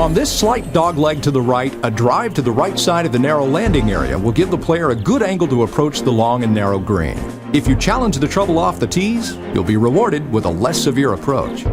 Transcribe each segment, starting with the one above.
On this slight dogleg to the right, a drive to the right side of the narrow landing area will give the player a good angle to approach the long and narrow green. If you challenge the trouble off the tees, you'll be rewarded with a less severe approach.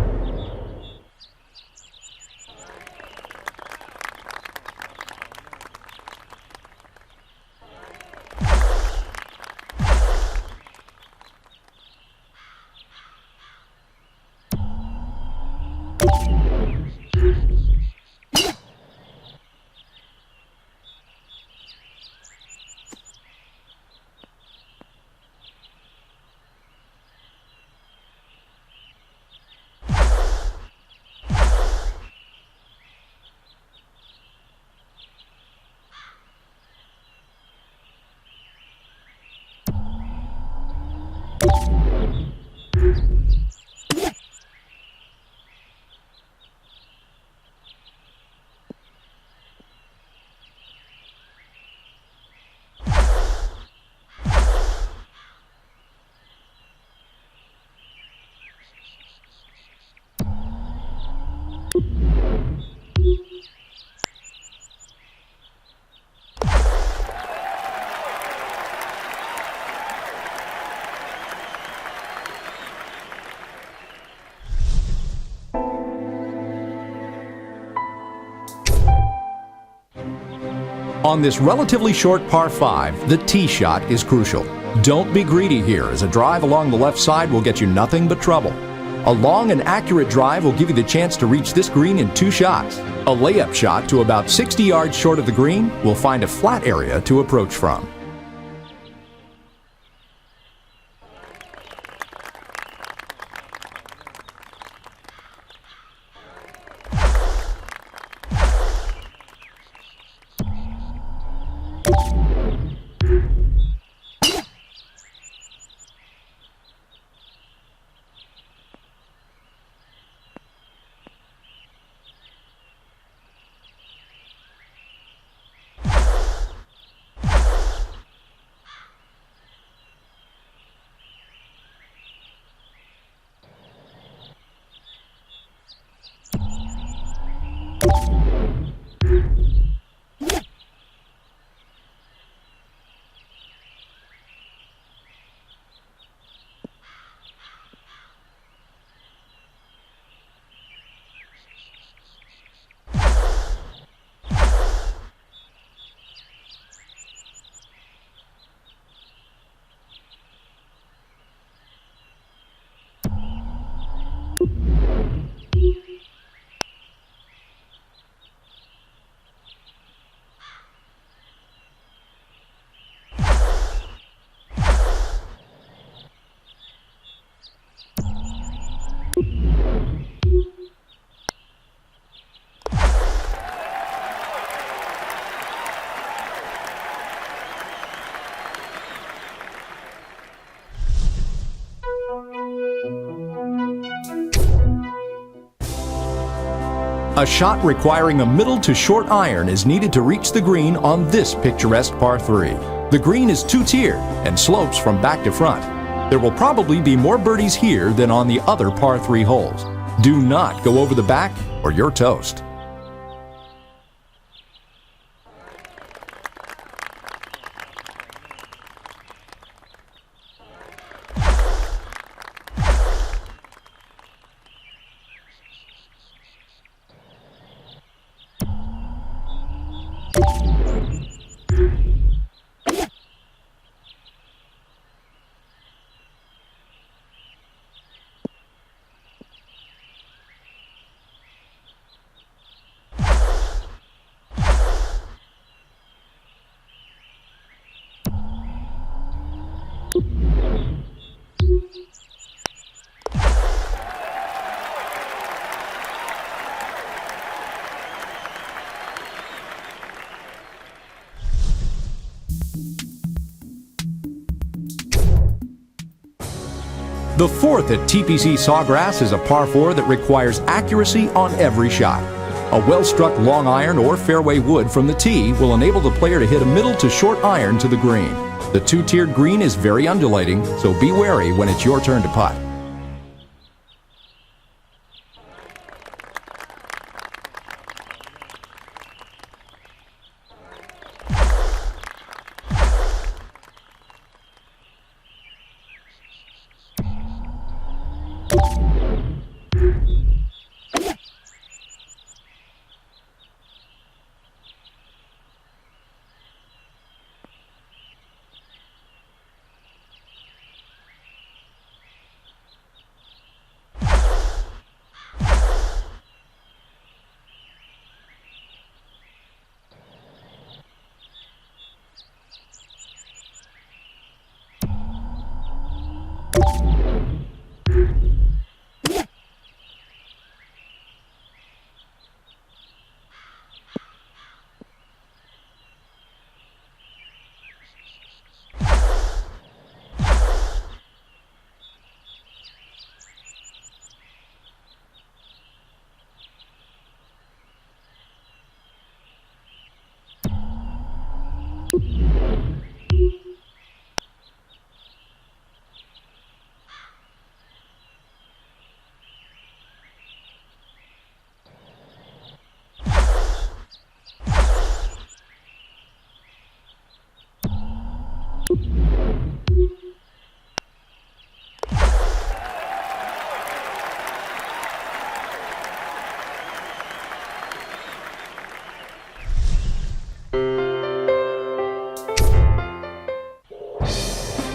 On this relatively short par 5, the tee shot is crucial. Don't be greedy here, as a drive along the left side will get you nothing but trouble. A long and accurate drive will give you the chance to reach this green in 2 shots. A layup shot to about 60 yards short of the green will find a flat area to approach from. A shot requiring a middle to short iron is needed to reach the green on this picturesque par 3. The green is 2-tiered and slopes from back to front. There will probably be more birdies here than on the other par 3 holes. Do not go over the back or you're toast. The 4th at TPC Sawgrass is a par 4 that requires accuracy on every shot. A well-struck long iron or fairway wood from the tee will enable the player to hit a middle to short iron to the green. The 2-tiered green is very undulating, so be wary when it's your turn to putt.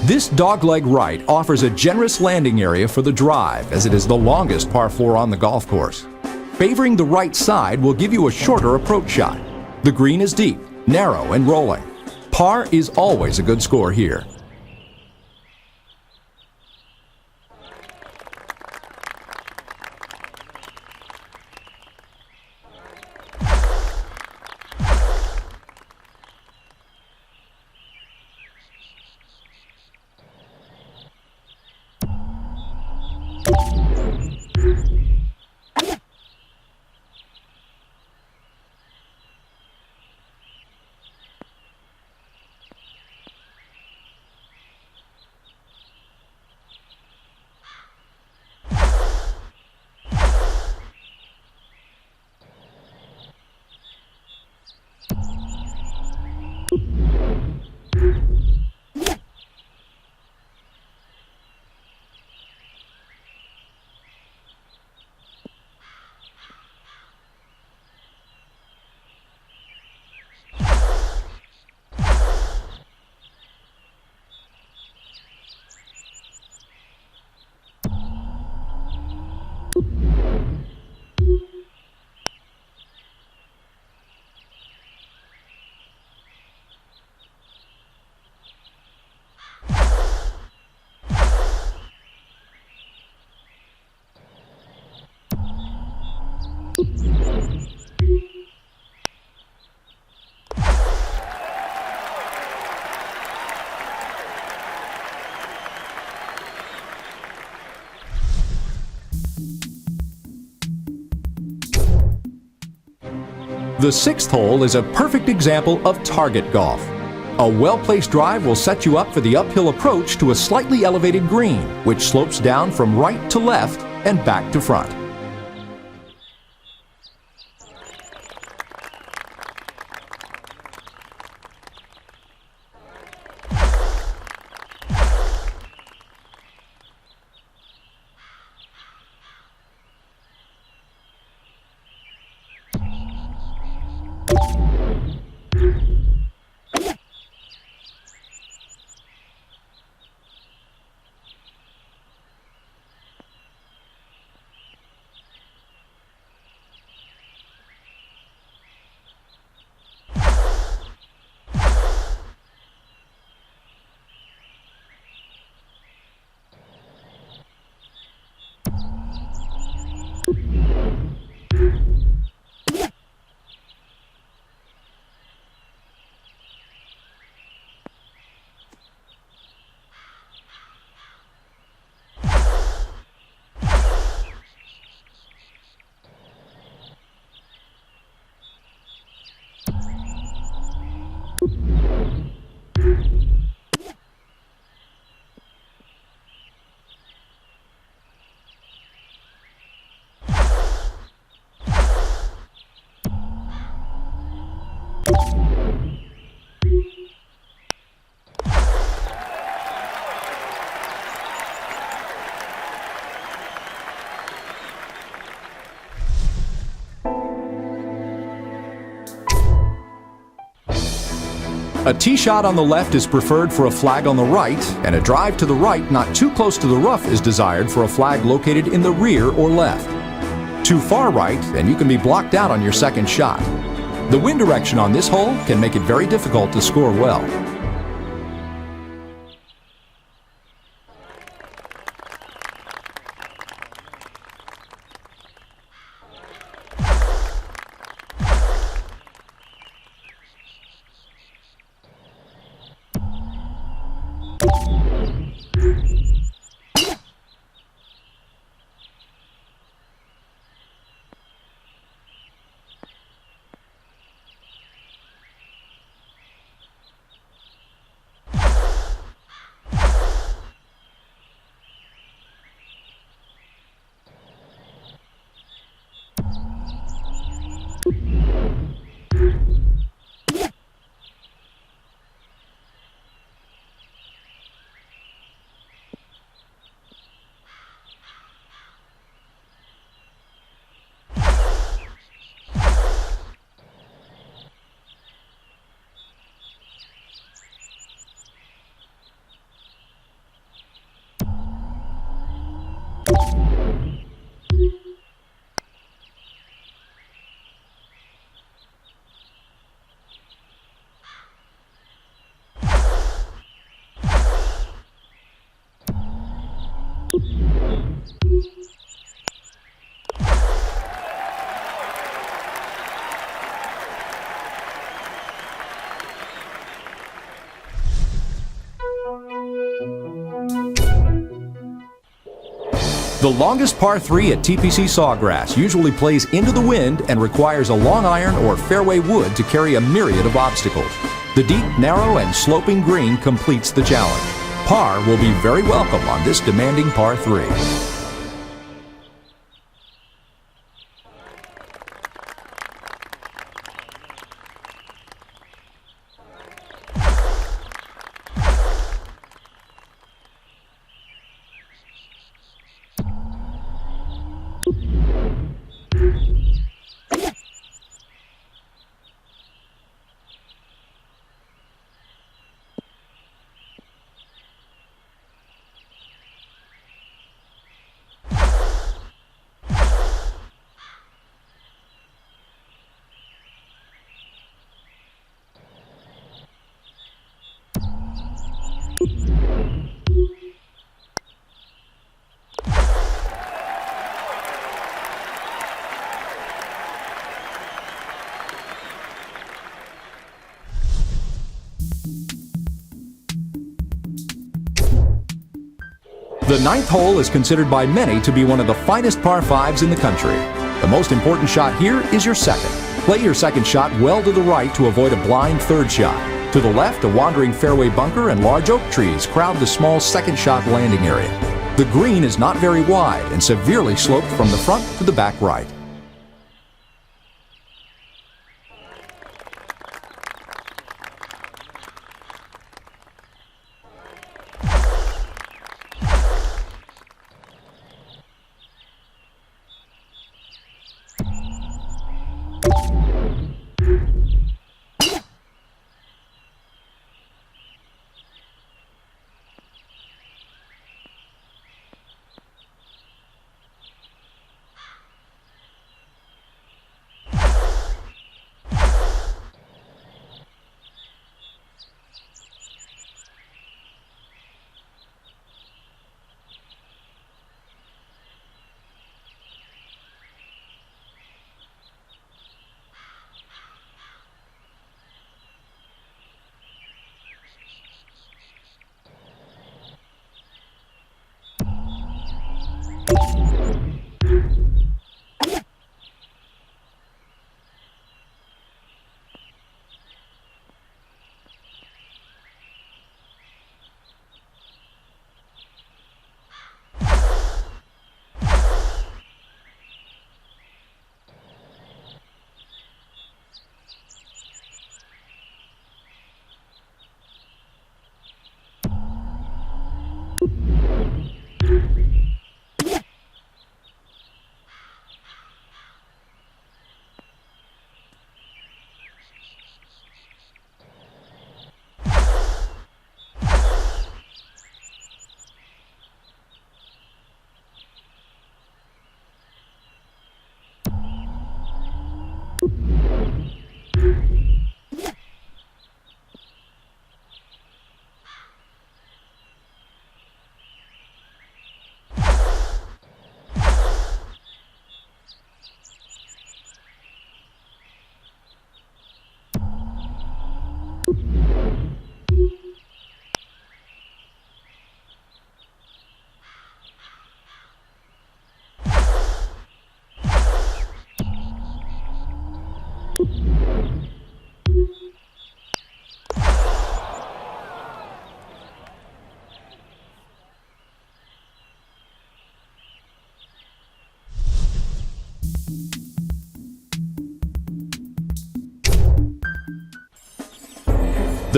This dogleg right offers a generous landing area for the drive, as it is the longest par 4 on the golf course. Favoring the right side will give you a shorter approach shot. The green is deep, narrow, and rolling. Par is always a good score here. The 6th hole is a perfect example of target golf. A well-placed drive will set you up for the uphill approach to a slightly elevated green, which slopes down from right to left and back to front. A tee shot on the left is preferred for a flag on the right, and a drive to the right not too close to the rough is desired for a flag located in the rear or left. Too far right, and you can be blocked out on your second shot. The wind direction on this hole can make it very difficult to score well. The longest par 3 at TPC Sawgrass usually plays into the wind and requires a long iron or fairway wood to carry a myriad of obstacles. The deep, narrow, and sloping green completes the challenge. Par will be very welcome on this demanding par 3. The ninth hole is considered by many to be one of the finest par 5s in the country. The most important shot here is your second. Play your second shot well to the right to avoid a blind third shot. To the left, a wandering fairway bunker and large oak trees crowd the small second shot landing area. The green is not very wide and severely sloped from the front to the back right.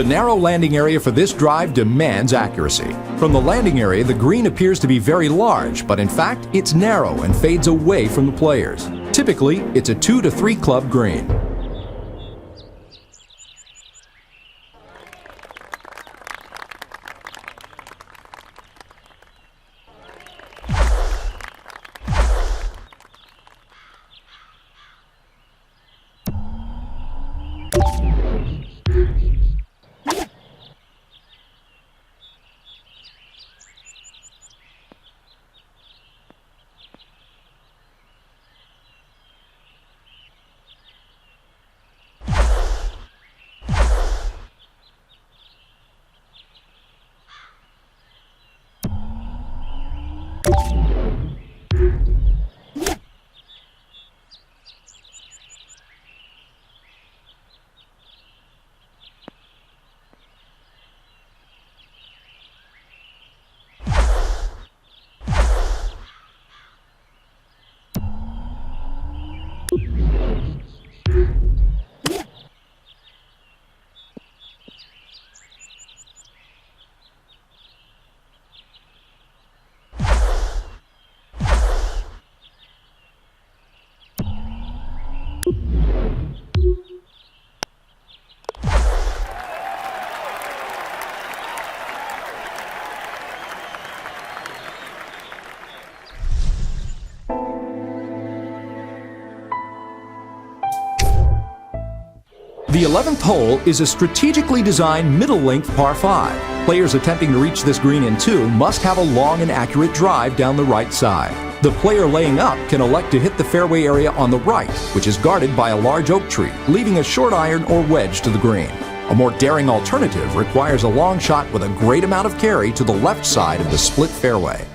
The narrow landing area for this drive demands accuracy. From the landing area, the green appears to be very large, but in fact, it's narrow and fades away from the players. Typically, it's a 2 to 3 club green. The 11th hole is a strategically designed middle-length par 5. Players attempting to reach this green in 2 must have a long and accurate drive down the right side. The player laying up can elect to hit the fairway area on the right, which is guarded by a large oak tree, leaving a short iron or wedge to the green. A more daring alternative requires a long shot with a great amount of carry to the left side of the split fairway.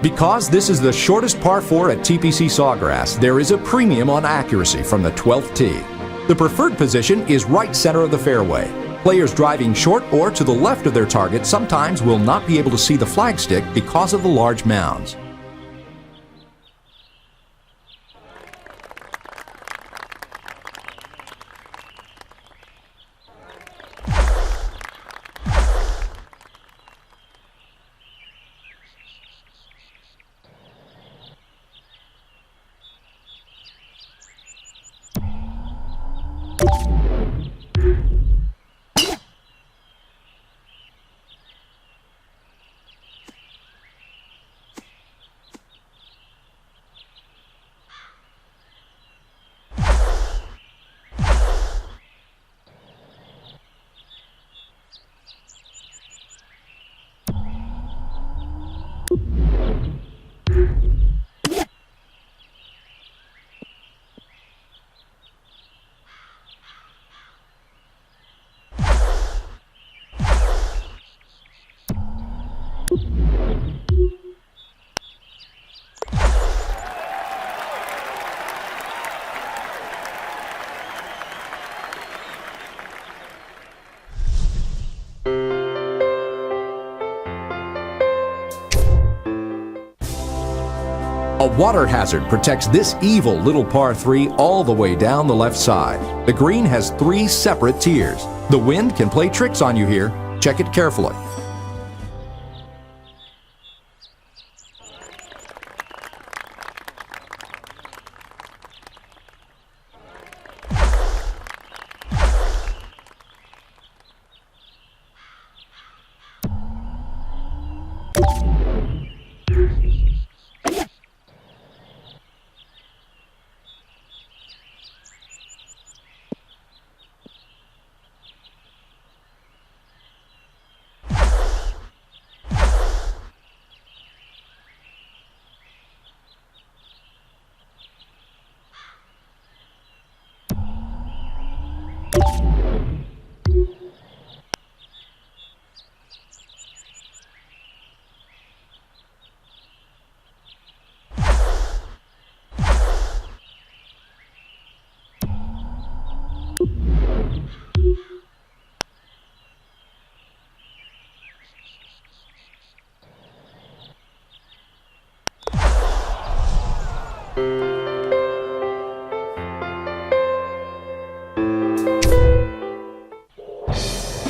Because this is the shortest par 4 at TPC Sawgrass, there is a premium on accuracy from the 12th tee. The preferred position is right center of the fairway. Players driving short or to the left of their target sometimes will not be able to see the flagstick because of the large mounds. A water hazard protects this evil little par 3 all the way down the left side. The green has 3 separate tiers. The wind can play tricks on you here. Check it carefully.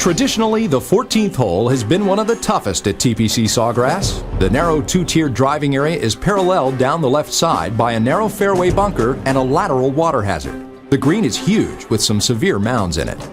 Traditionally, the 14th hole has been one of the toughest at TPC Sawgrass. The narrow two-tiered driving area is paralleled down the left side by a narrow fairway bunker and a lateral water hazard. The green is huge with some severe mounds in it.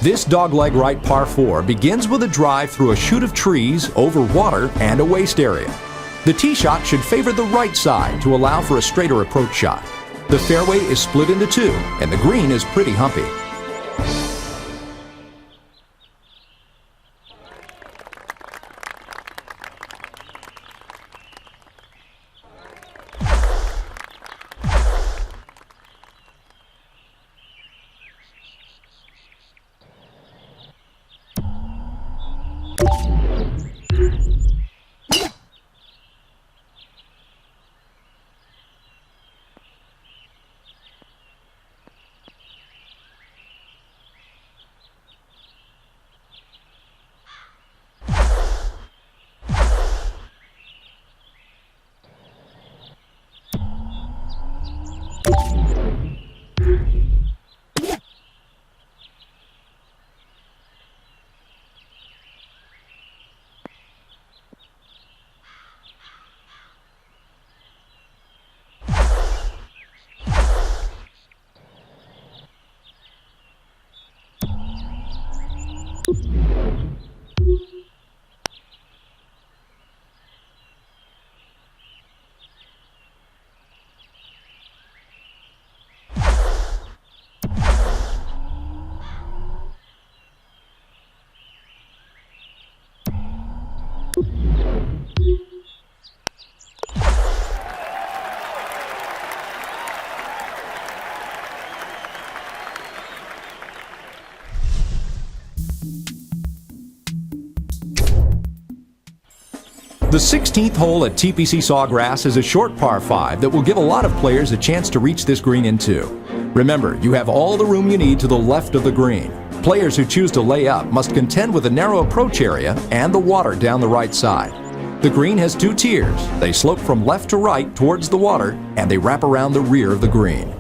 This dogleg right par 4 begins with a drive through a chute of trees, over water, and a waste area. The tee shot should favor the right side to allow for a straighter approach shot. The fairway is split into two, and the green is pretty humpy. The 16th hole at TPC Sawgrass is a short par 5 that will give a lot of players a chance to reach this green in two. Remember, you have all the room you need to the left of the green. Players who choose to lay up must contend with a narrow approach area and the water down the right side. The green has two tiers. They slope from left to right towards the water, and they wrap around the rear of the green.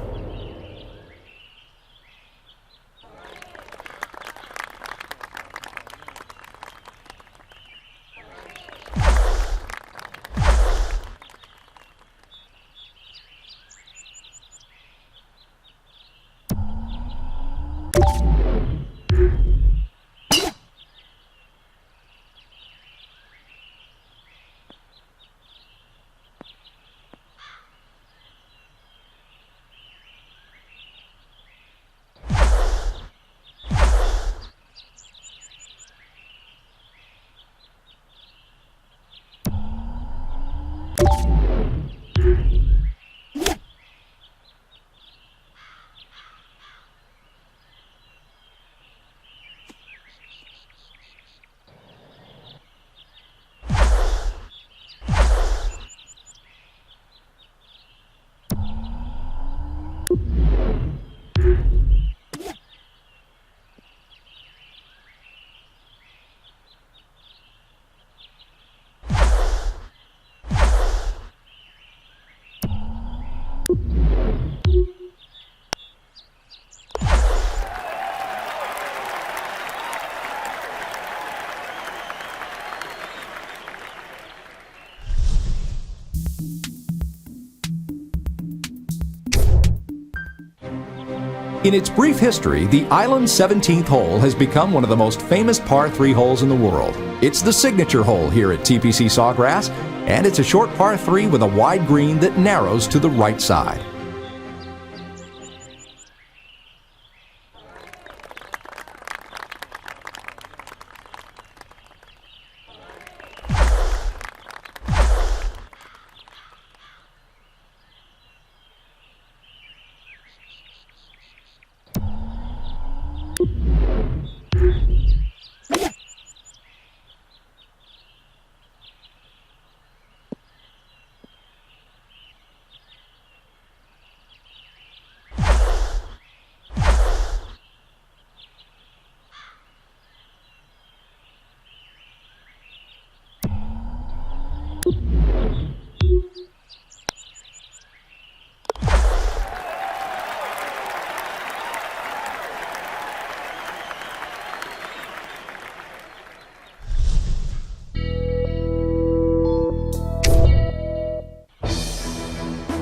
In its brief history, the island's 17th hole has become one of the most famous par 3 holes in the world. It's the signature hole here at TPC Sawgrass, and it's a short par 3 with a wide green that narrows to the right side.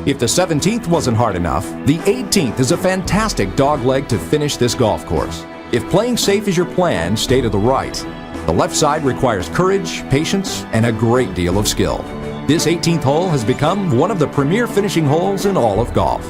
If the 17th wasn't hard enough, the 18th is a fantastic dogleg to finish this golf course. If playing safe is your plan, stay to the right. The left side requires courage, patience, and a great deal of skill. This 18th hole has become one of the premier finishing holes in all of golf.